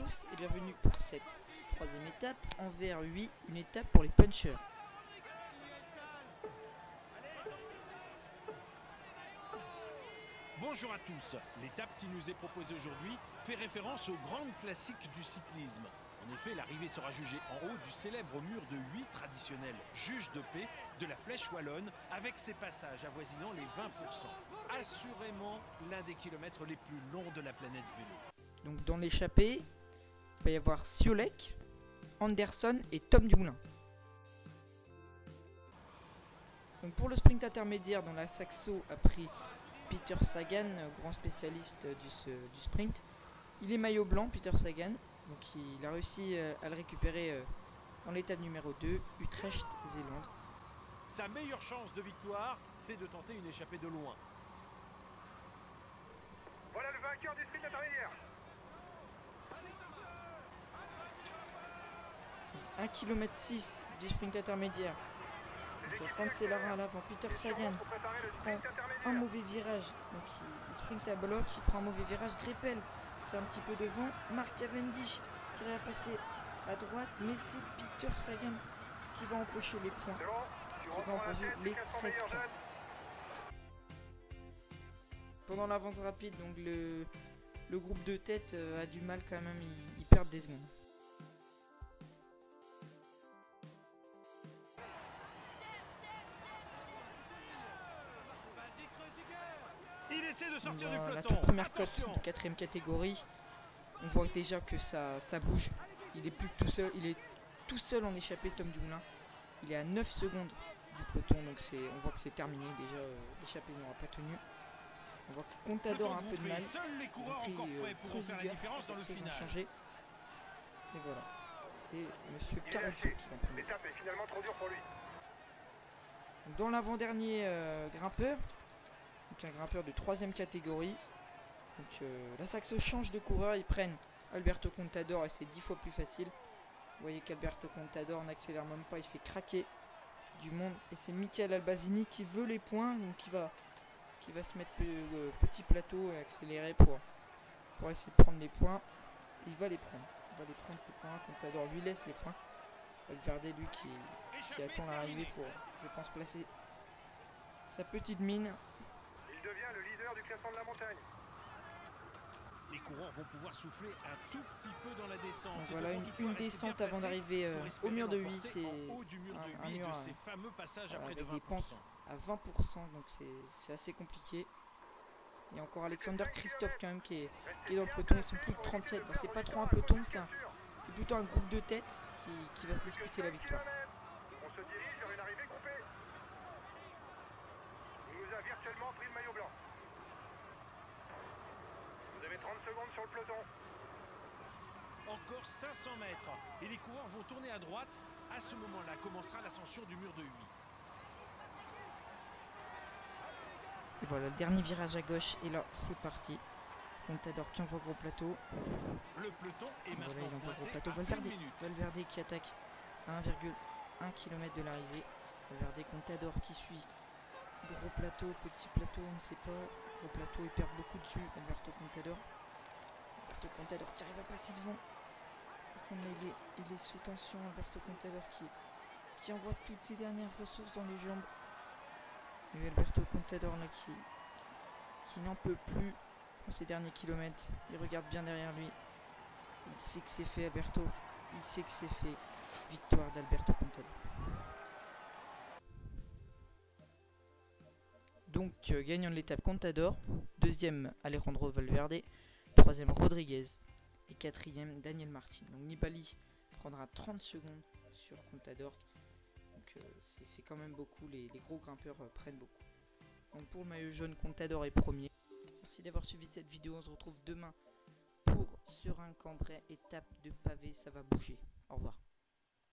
tous et bienvenue pour cette troisième étape. En VR8, une étape pour les punchers. Bonjour à tous. L'étape qui nous est proposée aujourd'hui fait référence aux grandes classiques du cyclisme. En effet, l'arrivée sera jugée en haut du célèbre mur de 8 traditionnel juge de paix de la Flèche Wallonne, avec ses passages avoisinant les 20%. Assurément l'un des kilomètres les plus longs de la planète vélo. Donc dans l'échappée, il va y avoir Siolek, Anderson et Tom Dumoulin. Donc pour le sprint intermédiaire, dont la Saxo a pris Peter Sagan, grand spécialiste du sprint. Il est maillot blanc, Peter Sagan, donc il a réussi à le récupérer dans l'étape numéro 2, Utrecht-Zélande. Sa meilleure chance de victoire, c'est de tenter une échappée de loin. Voilà le vainqueur du sprint intermédiaire. 1,6 km du sprint intermédiaire. Donc Cancellara à l'avant, Peter Sagan qui prend un mauvais virage, donc il sprint à bloc, il prend un mauvais virage, Greppel qui est un petit peu devant, Mark Cavendish qui va passer à droite, mais c'est Peter Sagan qui va empocher les points, qui va empocher les 13 points. Pendant l'avance rapide, donc le groupe de tête a du mal quand même, ils perdent des secondes. Il essaie de sortir du La peloton. toute première cote Attention. de 4ème catégorie, on voit déjà que ça bouge. Il est plus que tout seul, il est tout seul en échappée, Tom Dumoulin. Il est à 9 secondes du peloton, donc on voit que c'est terminé déjà. L'échappée n'aura pas tenu. On voit que Contador a un peu de mal. Seuls les coureurs encore frais pourront faire la différence dans le final. Changé. Et voilà, c'est Monsieur Caruso qui va prendre. L'étape est finalement trop dure pour lui. Dans l'avant-dernier grimpeur, donc un grimpeur de 3ème catégorie. Donc la Saxo change de coureur, ils prennent Alberto Contador et c'est 10 fois plus facile. Vous voyez qu'Alberto Contador n'accélère même pas, il fait craquer du monde. Et c'est Michael Albazini qui veut les points, donc qui va se mettre petit plateau et accélérer pour essayer de prendre les points. Il va les prendre, ces points. Contador lui laisse les points. Valverde lui qui attend l'arrivée pour, je pense, placer sa petite mine. Il devient le leader du classement de la montagne. Les coureurs vont pouvoir souffler un tout petit peu dans la descente. Donc voilà une descente avant d'arriver au mur de 8, c'est un mur avec des pentes à 20%, donc c'est assez compliqué. Il y a encore Alexander Christophe quand même qui est dans le peloton, ils sont plus de 37, c'est pas trop un peloton, c'est plutôt un groupe de tête qui va se disputer la victoire. On se dirige vers une arrivée coupée. Il nous a virtuellement pris le maillot blanc. Vous avez 30 secondes sur le peloton. Encore 500 mètres. Et les coureurs vont tourner à droite. À ce moment-là commencera l'ascension du mur de 8. Et voilà, le dernier virage à gauche, et là c'est parti. Contador qui envoie gros plateau. Le peloton est maintenant Voilà, il envoie gros plateau. pointé à Valverde qui attaque à 1,1 km de l'arrivée. Valverde, Contador qui suit. Gros plateau, petit plateau, on ne sait pas. Gros plateau, il perd beaucoup de jus. Alberto Contador. Alberto Contador qui arrive à passer devant. Par contre, il est sous tension. Alberto Contador qui envoie toutes ses dernières ressources dans les jambes. Et Alberto Contador là qui n'en peut plus dans ces derniers kilomètres. Il regarde bien derrière lui. Il sait que c'est fait, Alberto. Il sait que c'est fait. Victoire d'Alberto Contador. Donc gagnant de l'étape Contador, deuxième Alejandro Valverde, troisième Rodriguez et quatrième Daniel Martin. Donc Nibali prendra 30 secondes sur Contador. Donc c'est quand même beaucoup, les gros grimpeurs prennent beaucoup. Donc pour le maillot jaune, Contador est premier. Merci d'avoir suivi cette vidéo, on se retrouve demain pour Serein-Cambrai, étape de pavé, ça va bouger. Au revoir.